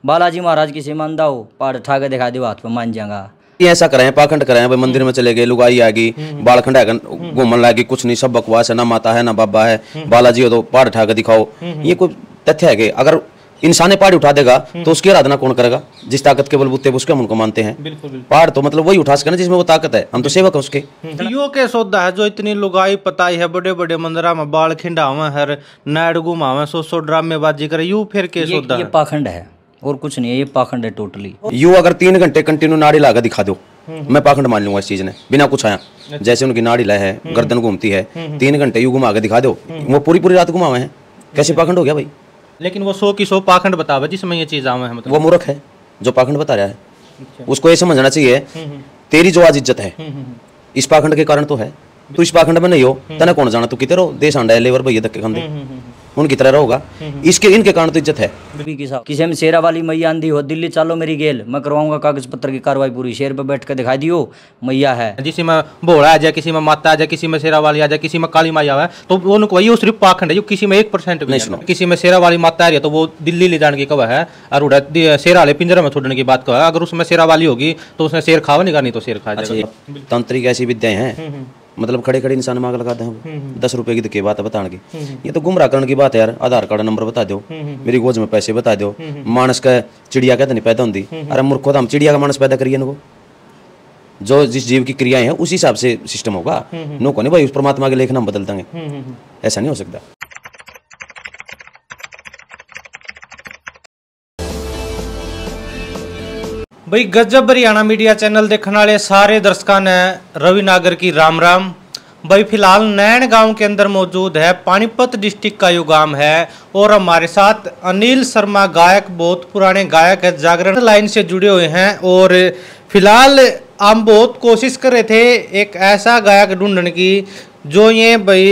बालाजी महाराज की सीमांदा हो, पहाड़ उठा के दिखा दो, हाथ पे मान जाएगा। ये ऐसा कराए, पाखंड कराए, भाई मंदिर में चले गए, लुगाई आ गई, बालखंड है घूमने लगी, कुछ नहीं, सब बकवास है, ना माता है ना बाबा है, बालाजी हो तो पहाड़ उठा के दिखाओ। ये कोई तथ्य है कि अगर इंसान पहाड़ उठा देगा तो उसकी आराधना कौन करेगा? जिस ताकत के बलबूते उसके हम उनको मानते हैं। पहाड़ तो मतलब वही उठा सके ना जिसमें वो ताकत है, हम तो सेवक है उसके। यो के सौदा है जो इतनी लुगाई पताई है, बड़े बड़े मंदिरा में बाल खिंडावे हर नाड़ घुमावे, सो ड्रामेबाजी करे, यू फिर के सौदा ये पाखंड है और कुछ नहीं है, ये पाखंड है टोटली। यू अगर 3 घंटे कंटिन्यू नाड़ी लाकर दिखा दो, मैं पाखंड मान लूंगा इस चीज ने, बिना कुछ आया। जैसे उनकी नाड़ी लय है, गर्दन घूमती है, 3 घंटे यू घुमा के दिखा दो, वो पूरी पूरी रात घुमावे हैं, कैसे पाखंड हो गया भाई? लेकिन वो 100 की 100 पाखंड बतावे जिसमें ये चीज आवे है, मतलब वो मूर्ख है जो पाखंड बता रहा है। उसको ये समझना चाहिए तेरी जो आज इज्जत है इस पाखंड के कारण तो है। तू इस पाखंड में नहीं हो, तना कौन जाना, तू कितने रहो, देश आंडा है, लेवर भैया धक्के खांदे उनकी तरह रहोगा, इसके इनके कारण तो इज्जत है। किसी में शेरा वाली मैया आंधी हो, दिल्ली चालो मेरी गेल, मैं करवाऊंगा कागज पत्र की कार्रवाई पूरी, शेर पे बैठ कर दिखाई दियो मैया है। किसी में भोला आ जाए, किसी में माता आ जाए, किसी में शेरा वाली आ जाए, किसी में काली माई आवे, तो वो उनको वही सिर्फ पाखंड है, जो किसी में 1% भी नहीं। किसी में शेरा वाली माता आ रही है तो वो दिल्ली ले जाने की कवा है, और शेरा वाले पिंजरे में छोड़ने की बात कवा है। अगर उसमें शेरा वाली होगी तो उसने शेर खावा नहीं, नहीं तो शेर खा जाएगा। तांत्रिक ऐसी विद्याएं हैं, मतलब खड़े खड़े इंसान मांग लगाते हैं 10 रुपए की बात है बताने की। ये तो गुमराह करने की बात है यार। आधार कार्ड नंबर बता दो, मेरी गोज में पैसे बता दो, मानस का चिड़िया कहते नहीं पैदा होती। अरे मूर्खो, तो हम चिड़िया का मानस पैदा करिए इनको, जो जिस जीव की क्रियाएं हैं उस हिसाब से सिस्टम होगा। नो को नहीं भाई उस परमात्मा के लेख नाम बदल देंगे, ऐसा नहीं हो सकता। भाई गजब हरियाणा मीडिया चैनल देखने वाले सारे दर्शकों ने रवि नागर की राम राम। भाई फिलहाल नैन गांव के अंदर मौजूद है, पानीपत डिस्ट्रिक्ट का यो गांव है, और हमारे साथ अनिल शर्मा गायक, बहुत पुराने गायक है, जागरण लाइन से जुड़े हुए हैं। और फिलहाल हम बहुत कोशिश कर रहे थे एक ऐसा गायक ढूंढने की जो ये भाई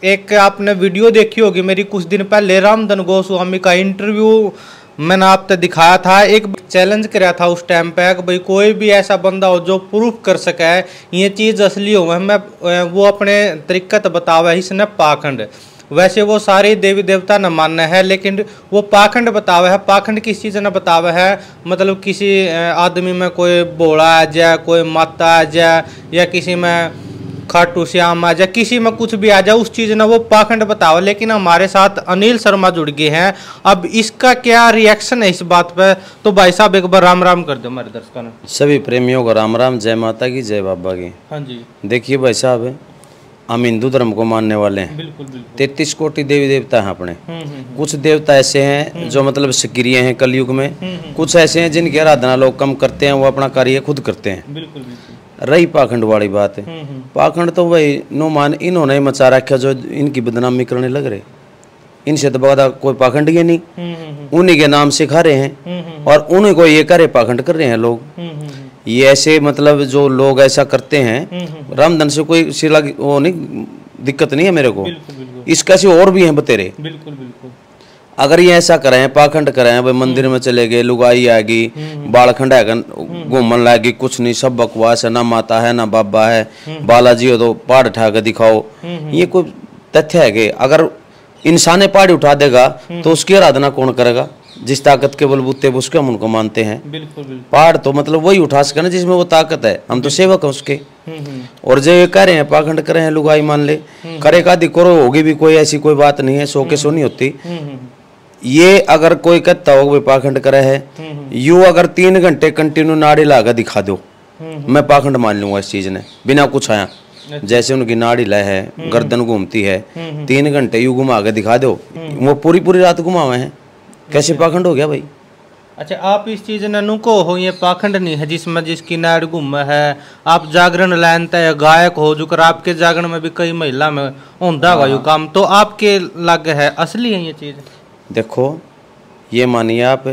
एक आपने वीडियो देखी होगी मेरी कुछ दिन पहले, रामधन गोस्वामी का इंटरव्यू मैंने आप तक दिखाया था। एक चैलेंज कराया था उस टाइम पे कि भाई कोई भी ऐसा बंदा हो जो प्रूफ कर सके ये चीज़ असली हो, मैं वो अपने तरीक़त बतावे इसने पाखंड। वैसे वो सारे देवी देवता न मानना है, लेकिन वो पाखंड बतावे है। पाखंड किस चीज़ ने बतावे है, मतलब किसी आदमी में कोई भोला आ जाए, कोई माता आ जाए, या किसी में खाटू श्याम आ जाए, किसी में कुछ भी आ जाए, उस चीज़ ने वो पाखंड बताओ। लेकिन हमारे साथ अनिल शर्मा जुड़ गए हैं, अब इसका क्या रिएक्शन है इस बात पे, तो भाई साहब एक बार राम राम कर दो हमारे दर्शकों ने। सभी प्रेमियों को राम राम, जय माता की जय बाबा की। हाँ जी। देखिए भाई साहब, हम हिंदू धर्म को मानने वाले हैं। बिल्कुल बिल्कुल। 33 कोटि देवी देवता हैं अपने। कुछ देवता ऐसे हैं जो मतलब सक्रिय हैं कलयुग में, कुछ ऐसे हैं जिनकी आराधना लोग कम करते हैं, वो अपना कार्य खुद करते हैं। बिल्कुल बिल्कुल। रही पाखंड वाली बात है, पाखंड तो भाई नो मान इन्होंने ही मचा रखा जो इनकी बदनामी करने लग रहे। इनसे तो बड़ा कोई पाखंड ही नहीं, उन्हीं के नाम से खा रहे हैं और उन्हीं को ये करे पाखंड कर रहे हैं लोग। ये ऐसे मतलब जो लोग ऐसा करते हैं, रामधन से कोई सिला वो नहीं, दिक्कत नहीं है मेरे को। इसका से और भी हैं बतेरे। बिल्कुल बिल्कुल। अगर ये ऐसा कराए, पाखंड कराए, भाई मंदिर में चले गए, लुगाई आ गई, बालखंड है घूमन लगी, कुछ नहीं, सब बकवास है, ना माता है ना बाबा है, बालाजी हो तो पहाड़ उठा के दिखाओ। ये कोई तथ्य है कि अगर इंसान पहाड़ उठा देगा तो उसकी आराधना कौन करेगा? जिस ताकत के बलबूते उसके हम उनको मानते हैं। पहाड़ तो मतलब वही उठा सके ना जिसमें वो ताकत है, हम तो सेवक है उसके। और जो ये कह रहे हैं पाखंड कर रहे हैं, लुगाई मान ले, करे का दिक्रो होगी भी, कोई ऐसी कोई बात नहीं है, 100 के 100 नहीं होती। ये अगर कोई कहता हो भाई पाखंड करे है, यू अगर 3 घंटे कंटिन्यू नाड़ी लाकर दिखा दो, मैं पाखंड मान लूंगा इस चीज ने, बिना कुछ आया। जैसे उनकी नाड़ी लय है, गर्दन घूमती है, 3 घंटे यू घुमा के दिखा दो, वो पूरी पूरी रात घुमावे हैं, कैसे पाखंड हो गया भाई? अच्छा, आप इस चीज ने को हो ये पाखंड नहीं है जिसमें जिसकी नाड़ गुम है। आप जागरण लाइन तय गायक हो, जो कर आपके जागरण में भी कई महिला में होता हुआ काम, तो आपके लग है असली है ये चीज? देखो ये मानिए आप,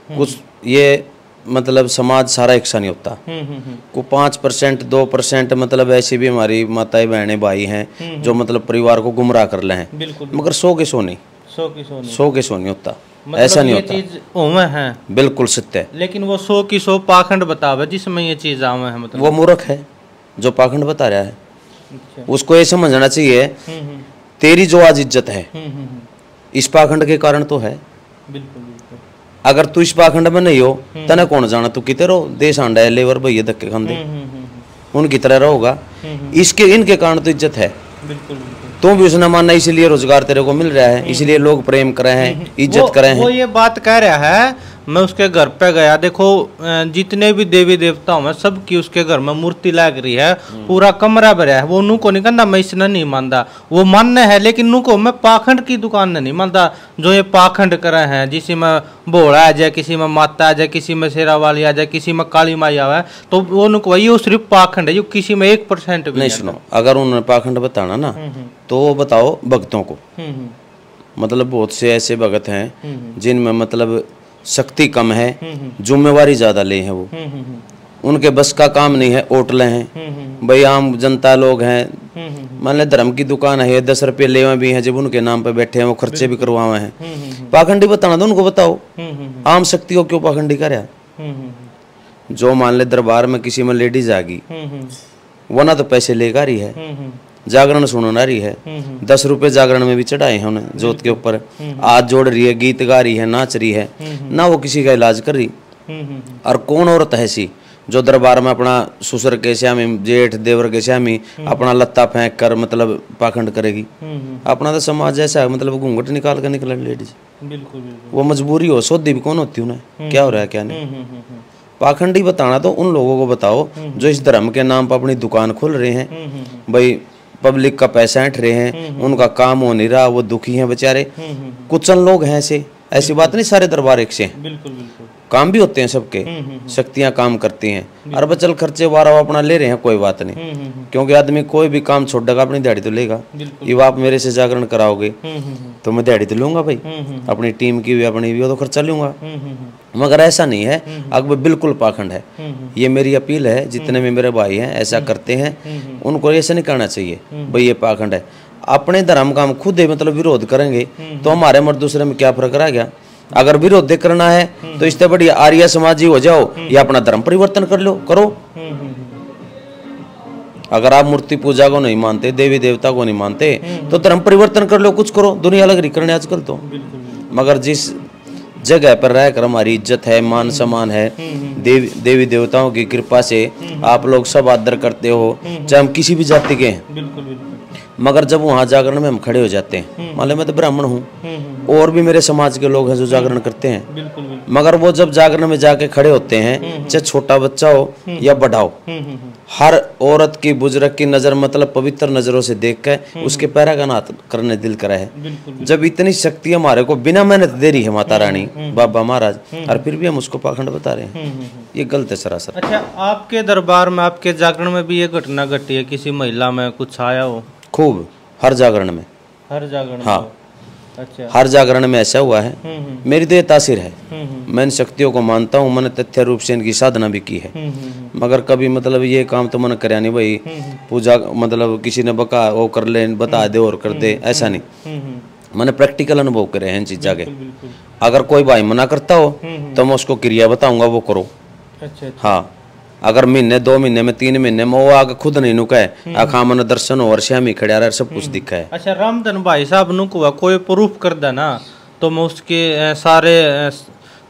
कुछ ये मतलब समाज सारा एक सा नहीं होता, को 5% 2% मतलब ऐसी भी हमारी माताएं बहनें भाई हैं जो मतलब परिवार को गुमराह कर ले हैं, मगर 100 के 100 नहीं, 100 के 100 नहीं होता, मतलब ऐसा नहीं होता। चीज ओमे है, बिल्कुल सत्य है। लेकिन वो 100 की 100 पाखंड बतावे जिसमें ये चीज आवे है, मतलब वो मूर्ख है जो पाखंड बता रहा है। अच्छा। उसको ये समझना चाहिए तेरी जो आज इज्जत है इस पाखंड के कारण तो है। बिल्कुल बिल्कुल। अगर तू इस पाखंड में नहीं हो तने कौन जाना, तू कितने रहो देश आंडा है लेवर भैया धक्के खांदे उनकी तरह रहोगा। इसके इनके कारण तो इज्जत है। बिल्कुल बिल्कुल। तू भी उसने मानना, इसलिए रोजगार तेरे को मिल रहा है, इसलिए लोग प्रेम कर रहे हैं, इज्जत कर रहे वो हैं। ये बात कह रहा है, मैं उसके घर पे गया, देखो जितने भी देवी देवता हूँ सबकी उसके घर में मूर्ति लग रही है, पूरा कमरा भरा है। वो उनको नहीं कहना मैं इसने नहीं मानता, वो मानना है, लेकिन उनको मैं पाखंड की दुकान नहीं मानता। जो ये पाखंड करे हैं, जिसी में भोला आ जाए, किसी में माता आ जाए, किसी में शेरा वाली आ जाए, किसी में काली माई आवे, तो वो उनको ये सिर्फ पाखंड है, जो किसी में 1% भी नहीं। सुनो, अगर उन्होंने पाखंड बताना ना तो वो बताओ भक्तों को। मतलब बहुत से ऐसे भगत हैं जिनमें मतलब शक्ति कम है, जिम्मेवारी ज्यादा ले हैं, वो उनके बस का काम नहीं है, ओटले हैं भाई, आम जनता लोग हैं। मान ले धर्म की दुकान है, 10 रुपये ले हुए भी हैं, जब उनके नाम पे बैठे हैं, वो खर्चे भी करवाए हैं। पाखंडी बताना तो उनको बताओ, आम शक्ति को क्यों पाखंडी करे। जो मान ले दरबार में किसी में लेडीज आ गई, वो ना तो पैसे लेकर रही है, जागरण सुना रही है, 10 रुपए जागरण में भी चढ़ाए हैं उन्हें जोत के ऊपर, हाथ जोड़ रही है, गीत गा रही है, नाच रही है, ना वो किसी का इलाज कर रही। और कौन औरत है ऐसी जो दरबार में अपना ससुर के श्यामी, जेठ देवर के श्यामी अपना लत्ता फेंक कर मतलब पाखंड करेगी। अपना तो समाज ऐसा है, मतलब घूंघट निकाल कर निकले लेडीज, बिल्कुल बिल्कुल। वो मजबूरी हो, सोधी भी कौन होती उन्हें, क्या हो रहा है क्या नहीं। पाखंडी बताना तो उन लोगों को बताओ जो इस धर्म के नाम पर अपनी दुकान खोल रहे हैं, भाई पब्लिक का पैसा ऐंठ रहे हैं, उनका काम हो नहीं रहा, वो दुखी हैं बेचारे। कुछ चंद लोग हैं ऐसी बात नहीं, सारे दरबार एक से हैं। बिल्कुल बिल्कुल। काम भी होते हैं सबके, शक्तियां काम करती हैं, और बचल खर्चे वारा अपना ले रहे हैं, कोई बात नहीं, क्योंकि आदमी कोई भी काम छोड़ देगा अपनी दिहाड़ी तो लेगा। ये आप मेरे से जागरण कराओगे तो मैं दिहाड़ी तो लूंगा भाई, अपनी टीम की भी अपनी भी, वो तो खर्चा लूंगा। मगर ऐसा नहीं है, अब बिल्कुल पाखंड है। ये मेरी अपील है, जितने भी मेरे भाई हैं ऐसा करते हैं, उनको ऐसा नहीं करना चाहिए भाई ये पाखंड है। अपने धर्म का हम खुद ही मतलब विरोध करेंगे तो हमारे मर दूसरे में क्या फर्क रह गया। अगर विरोध करना है तो इससे बड़ी आर्य समाजी हो जाओ या अपना धर्म परिवर्तन कर लो, करो। अगर आप मूर्ति पूजा को नहीं मानते, देवी देवता को नहीं मानते, तो धर्म परिवर्तन कर लो, कुछ करो। दुनिया लग रही करने आजकल तो। मगर जिस जगह पर रहकर हमारी इज्जत है, मान सम्मान है, देवी देवताओं की कृपा से आप लोग सब आदर करते हो, चाहे हम किसी भी जाति के हैं। मगर जब वहाँ जागरण में हम खड़े हो जाते हैं, मान लो मैं तो ब्राह्मण हूँ और भी मेरे समाज के लोग हैं जो जागरण करते हैं, मगर वो जब जागरण में जाके खड़े होते हैं, चाहे छोटा बच्चा हो या बड़ा हो, हर औरत की बुजुर्ग की नजर मतलब पवित्र नजरों से देख कर उसके पैरा का नाथ करने दिल करा है। जब इतनी शक्ति हमारे को बिना मेहनत दे रही है माता रानी, बाबा महाराज, और फिर भी हम उसको पाखंड बता रहे हैं, ये गलत है सरासर। अच्छा, आपके दरबार में, आपके जागरण में भी ये घटना घटी है, किसी महिला में कुछ आया हो? खूब, हर जागरण में। हर जागरण? हाँ। अच्छा। हर जागरण में ऐसा हुआ है। मेरी तो ये तासीर है, मैं इन शक्तियों को मानता हूँ, मैंने तथ्य रूप से इनकी साधना भी की है। मगर कभी मतलब ये काम तो मैंने कराया नहीं भाई, पूजा मतलब किसी ने बका वो कर ले, बता दे और कर दे, ऐसा नहीं। मैंने प्रैक्टिकल अनुभव करे हैं इन चीज़ों के। अगर कोई भाई मना करता हो तो मैं उसको क्रिया बताऊंगा, वो करो। अच्छा। हाँ, अगर महीने 2 महीने में 3 महीने में वो आगे खुद नहीं नुका है, आखा मन दर्शन हो और श्यामी खड़ा रहा, सब कुछ दिखा है। अच्छा, रामधन भाई साहब नुकुआ कोई प्रूफ कर देना तो मैं उसके सारे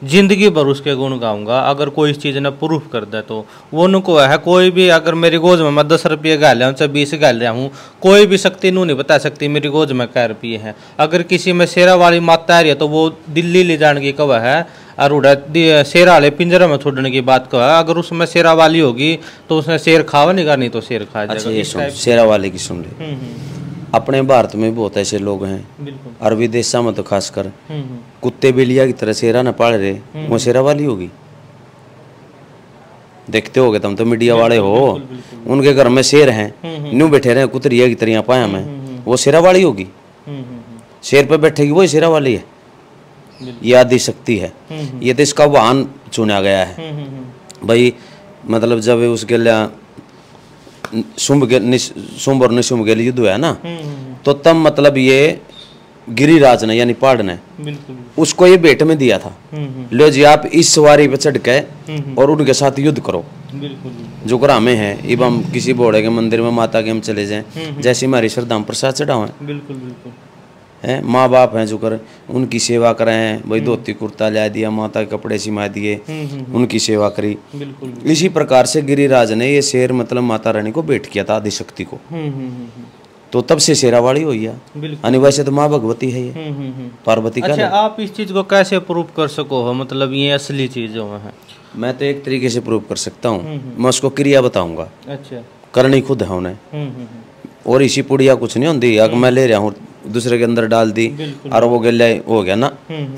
जिंदगी भर उसके गुण गाऊंगा। अगर कोई इस चीज़ ने प्रूफ कर दे तो वो नुकुआ है। कोई भी अगर मेरी गोद में मैं 10 रुपये गाल रहा हूँ, चाहे 20 गाल रहा हूँ, कोई भी शक्ति नू नहीं बता सकती मेरी गोद में क्या रुपये हैं। अगर किसी में शेरा वाली माता आ रही है तो वो दिल्ली ले जाने की कवा है, और उड़ा शेरा वाले पिंजरे में छोड़ने की बात कहा। अगर उसमें शेरा वाली होगी तो उसने शेर खावा नहीं, नहीं तो शेर खा जाएगा। अच्छा, ये सुन, शेरा वाले की सुन ले। अपने भारत में बहुत ऐसे लोग हैं, और विदेशा में तो खासकर कुत्ते बिल्लिया की तरह शेरा न पाल रहे, वो शेरा वाली होगी। देखते होगे तुम तो, मीडिया वाले हो, उनके घर में शेर हैं, न्यू बैठे रहे कुतरिया की तरह पाया में, वो शेरा वाली होगी। शेर पे बैठेगी वही शेरा वाली है। ये आदि शक्ति है, ये तो इसका वाहन चुना गया है भाई। मतलब जब उसके लिए शुंभ और निशुंभ के लिए युद्ध हुआ है ना, तो तब मतलब ये गिरिराज ने यानी पहाड़ ने उसको ये भेंट में दिया था, लो जी आप इस सवारी पे चढ़ के और उनके साथ युद्ध करो। जो ग्राम में है, अब हम किसी बोड़े के मंदिर में माता के हम चले जाएं, जैसे हमारी श्रद्धा प्रसाद चढ़ाओ है, हैं, माँ बाप हैं जो कर उनकी सेवा करें हैं, भाई धोती कुर्ता ला दिया, माता के कपड़े सिमा दिए, उनकी सेवा करी। बिल्कुल। इसी प्रकार से गिरिराज ने ये शेर मतलब माता रानी को भेंट किया था आदिशक्ति को, तो तब से शेरावाड़ी हुई है। यानी वैसे तो माँ भगवती है ये, पार्वती का। अच्छा, आप इस चीज को कैसे प्रूव कर सको हो, मतलब ये असली चीजों में है? मैं तो एक तरीके से प्रूव कर सकता हूँ, मैं उसको क्रिया बताऊंगा, अच्छा। करनी खुद है उन्हें। और इसी पुड़िया कुछ नहीं होती, अगर मैं ले रहा हूँ दूसरे के अंदर डाल दी और वो गले हो गया ना,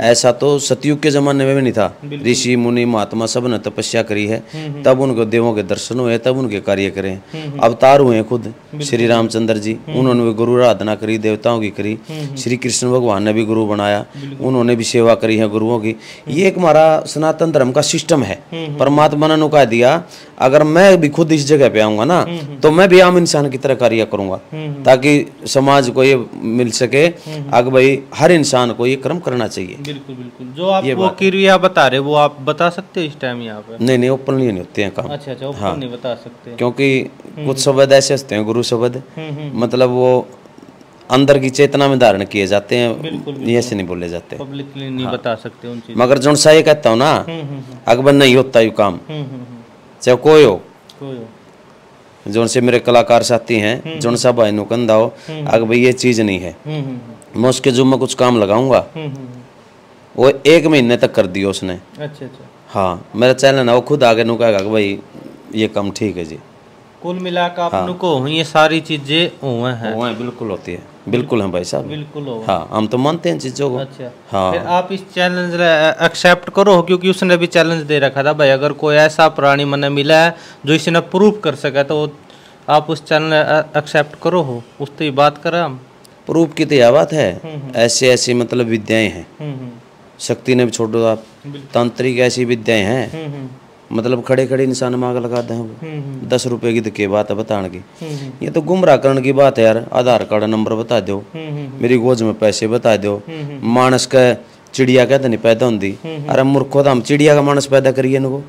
ऐसा तो सतयुग के जमाने में भी नहीं था। ऋषि मुनि महात्मा सब ने तपस्या करी है, तब उनको देवों के दर्शन हुए, तब उनके कार्य करे। अवतार हुए खुद श्री रामचंद्र जी, उन्होंने भी गुरु आराधना करी, देवताओं की करी। श्री कृष्ण भगवान ने भी गुरु बनाया, उन्होंने भी सेवा करी है गुरुओं की। ये एक हमारा सनातन धर्म का सिस्टम है। परमात्मा ने नुका दिया, अगर मैं भी खुद इस जगह पे आऊंगा ना, तो मैं भी आम इंसान की तरह कार्य करूंगा, ताकि समाज को ये मिल सके आगे भाई हर इंसान को ये कर्म करना चाहिए। बिल्कुल बिल्कुल। जो आप वो क्रिया बता रहे वो आप बता सकते हो इस टाइम यहाँ पे? नहीं, ओपनली नहीं होते हैं काम। अच्छा, ओपन नहीं बता सकते, क्योंकि कुछ शब्द ऐसे होते हैं गुरु शब्द, मतलब वो अंदर की चेतना में धारण किए जाते हैं, ऐसे नहीं बोले जाते, पब्लिकली नहीं बता सकते उन चीजों। मगर जो सा ये कहता हूँ ना, अकबर नहीं होता यू काम, चाहे कोई हो, जोन से मेरे कलाकार साथी हैं, जोन सा भाई नुकंदा हो, अगर भाई ये चीज नहीं है, मैं उसके जुम्मे कुछ काम लगाऊंगा, वो 1 महीने तक कर दिया उसने। अच्छा। हाँ, मेरा चैनल है, वो खुद आगे नु कहेगा कि भाई ये काम ठीक है जी। कुल मिलाकर आप को ये सारी चीजें हुए हैं? बिल्कुल होती है, बिल्कुल है भाई साहब, बिल्कुल हो। हाँ, हम तो मानते हैं चीजों को। अच्छा। हाँ, फिर आप इस चैलेंज एक्सेप्ट करो, क्योंकि उसने भी चैलेंज दे रखा था भाई, अगर कोई ऐसा प्राणी मैंने मिला है जो इसने प्रूव कर सका, तो आप उस चैनल एक्सेप्ट करो हो, उस तो बात करें हम। प्रूफ की तो यह बात है, ऐसी ऐसी मतलब विद्याएं हैं, शक्ति ने भी छोड़ो आप, तांत्रिक ऐसी विद्याएं हैं, मतलब खड़े खड़े इंसान मांग लगा दें। 10 रुपए की तो के बात है बताने की, ये तो गुमराह करने की बात है यार। आधार कार्ड नंबर बता दो, मेरी गोज में पैसे बता दो, मानस का चिड़िया कहते नहीं पैदा होती। अरे मूर्खो, तो हम चिड़िया का मानस पैदा करिए इनको,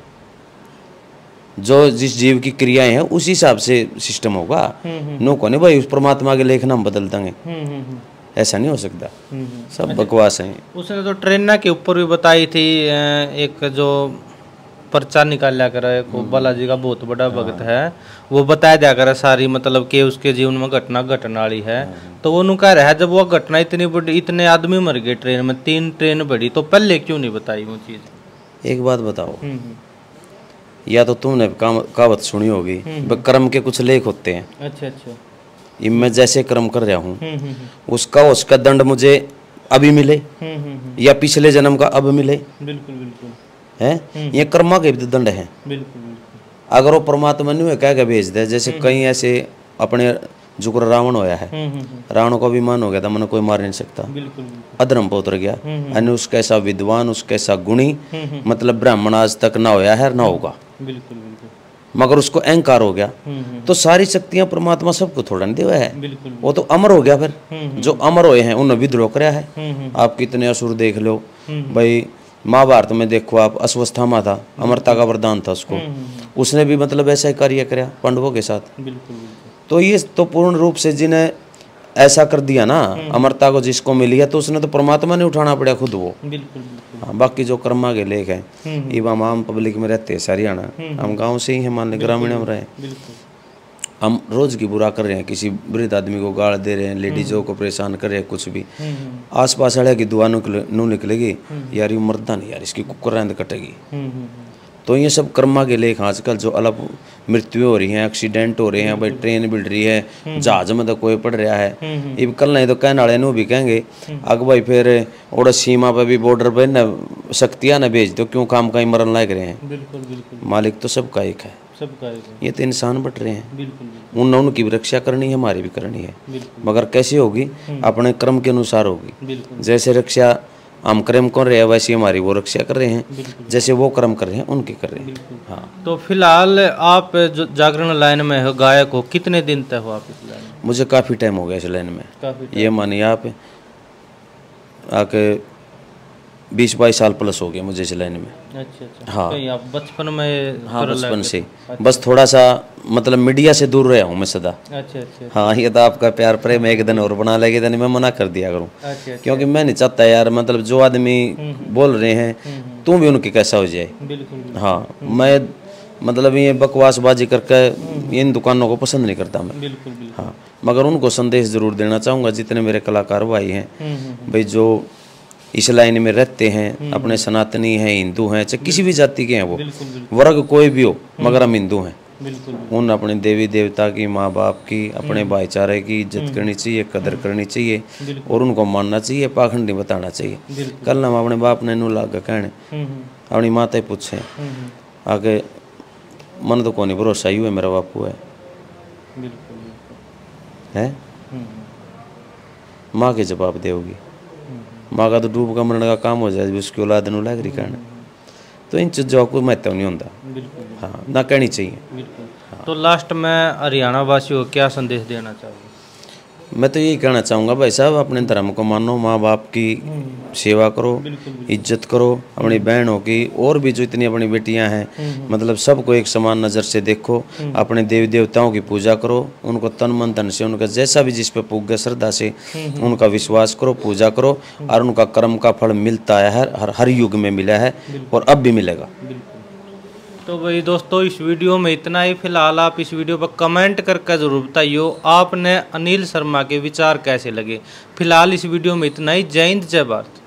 जो जिस जीव की क्रियाएं हैं उसी हिसाब से सिस्टम होगा। नो को नहीं भाई उस परमात्मा के लेख नाम बदल देंगे, ऐसा नहीं हो सकता, सब बकवास है। उसने तो ट्रेनर के ऊपर भी बताई थी, एक जो पर्चा निकाल लिया कर, बालाजी का बहुत बड़ा भक्त है, वो बताया दिया कर सारी, मतलब कि उसके जीवन में घटना घटना वाली है। तो वो नु कह रहा है, जब वो घटना इतनी बड़ी, इतने आदमी मर गए ट्रेन में, 3 ट्रेन बढ़ी, तो पहले क्यों नहीं बताई वो चीज? एक बात बताओ, या तो तुमने कहावत सुनी होगी, कर्म के कुछ लेख होते हैं। अच्छा। मैं जैसे कर्म कर रहा हूँ, उसका दंड मुझे अभी मिले या पिछले जन्म का अब मिले, बिल्कुल है, ये कर्मा के भी दंड है। बिल्कुल। अगर वो परमात्मा नहीं कह के भेज दे, जैसे कई ऐसे अपने जुकर रावण होया है, रावण को अभिमान हो गया था, मैंने कोई मार नहीं सकता, अधर्म पर उतर गया, यानी उसका ऐसा विद्वान, उसका ऐसा गुणी, मतलब ब्राह्मण आज तक ना होया है ना होगा, मगर उसको अहंकार हो गया। तो सारी शक्तियां परमात्मा सबको थोड़ा नहीं दिया है, वो तो अमर हो गया। फिर जो अमर हुए हैं उन्होंने विद्रोह कराया है। आप कितने असुर देख लो भाई, महाभारत में देखो आप, अश्वत्थामा था, अमरता का वरदान था उसको, उसने भी मतलब ऐसा ही कार्य कराया पांडवों के साथ। तो ये तो पूर्ण रूप से जिन्हें ऐसा कर दिया ना, अमरता को जिसको मिली है, तो उसने तो परमात्मा ने उठाना पड़ा खुद वो। हाँ, बाकी जो कर्मा के लेख है, ये हम आम पब्लिक में रहते हैं हरियाणा, हम गाँव से ही है, मान लें ग्रामीण में रहे, हम रोज की बुरा कर रहे हैं, किसी वृद्ध आदमी को गाल दे रहे हैं, लेडीजों को परेशान कर रहे हैं, कुछ भी आसपास वाले की दुआ नू निकलेगी, यार ये मरदा नहीं यार, इसकी कुकर रैंद कटेगी। तो ये सब कर्मा के लेख आजकल जो अलग मृत्यु हो रही है, एक्सीडेंट हो रहे हैं, भाई ट्रेन बिड़ रही है, जहाज में तो कोई पड़ रहा है, ये कल नहीं तो कहने वाले भी कहेंगे अग भाई फिर और सीमा पे भी बॉर्डर पे न शक्तियाँ न भेज दो, क्यों काम कहीं मरन लायक रहे हैं। बिल्कुल। मालिक तो सबका एक है, ये तो इंसान बट रहे हैं, उनकी भी रक्षा करनी है, हमारी भी करनी है, मगर कैसे होगी? अपने कर्म के अनुसार होगी। जैसे रक्षा हम कर्म कर रहे हैं, वैसे हमारी वो रक्षा कर रहे हैं, जैसे वो कर्म कर रहे हैं उनके कर रहे हैं। हाँ। तो फिलहाल आप जो जागरण लाइन में हो, गायक हो, कितने दिन तक हो आप इस लाइन में? मुझे काफ़ी टाइम हो गया इस लाइन में, ये मानिए आप आके 20-22 साल प्लस हो गया मुझे इस लाइन में। अच्छा अच्छा। हाँ। कहीं आप बचपन में हाँ करने बचपन लगे से थे? बस थोड़ा सा मतलब मीडिया से दूर रहा हूँ मैं सदा। अच्छा अच्छा हाँ ये तो आपका प्यार प्रेम एक दिन और बना लेगी दिन मैं मना कर दिया करूँ, अच्छा। क्योंकि मैं नहीं चाहता यार मतलब जो आदमी बोल रहे हैं तुम भी उनके कैसा हो जाए। बिल्कुल हाँ मैं मतलब ये बकवासबाजी करके इन दुकानों को पसंद नहीं करता मैं। बिल्कुल बिल्कुल। हाँ मगर उनको संदेश जरूर देना चाहूँगा जितने मेरे कलाकार भाई हैं भाई, जो इस लाइन में रहते हैं, अपने सनातनी हैं, हिंदू हैं, चाहे किसी भी जाति के हैं, वो वर्ग कोई भी हो, मगर हम हिंदू हैं। बिल्कुल उन अपने देवी देवता की, माँ बाप की, अपने भाईचारे की इज्जत करनी चाहिए, कदर करनी चाहिए और उनको मानना चाहिए, पाखंड नहीं बताना चाहिए। कल हम अपने बाप ने नू लाग कहने अपनी माता ही पूछे आगे मन तो कोनी भरोसा ही हुआ मेरा बापू है, है माँ के जवाब देगी, माँ का तो डूब का मरने का काम हो जाए उसकी औलाद नू लाग रही कहने। तो इन चीज़ों को महत्व नहीं होता। हाँ ना कहनी चाहिए। बिल्कुल। तो लास्ट में हरियाणा वासियों को क्या संदेश देना चाहोगे? मैं तो यही कहना चाहूँगा भाई साहब, अपने धर्म को मानो, माँ बाप की सेवा करो, इज्जत करो, अपनी बहनों की और भी जो इतनी अपनी बेटियां हैं मतलब सबको एक समान नज़र से देखो, अपने देवी देवताओं की पूजा करो, उनको तन मन धन से उनका जैसा भी जिस पे पूग गए श्रद्धा से उनका विश्वास करो, पूजा करो और उनका कर्म का फल मिलता है, हर युग में मिला है और अब भी मिलेगा। तो भाई दोस्तों इस वीडियो में इतना ही। फिलहाल आप इस वीडियो पर कमेंट करके ज़रूर बताइए आपने अनिल शर्मा के विचार कैसे लगे। फिलहाल इस वीडियो में इतना ही। जय हिंद जय भारत।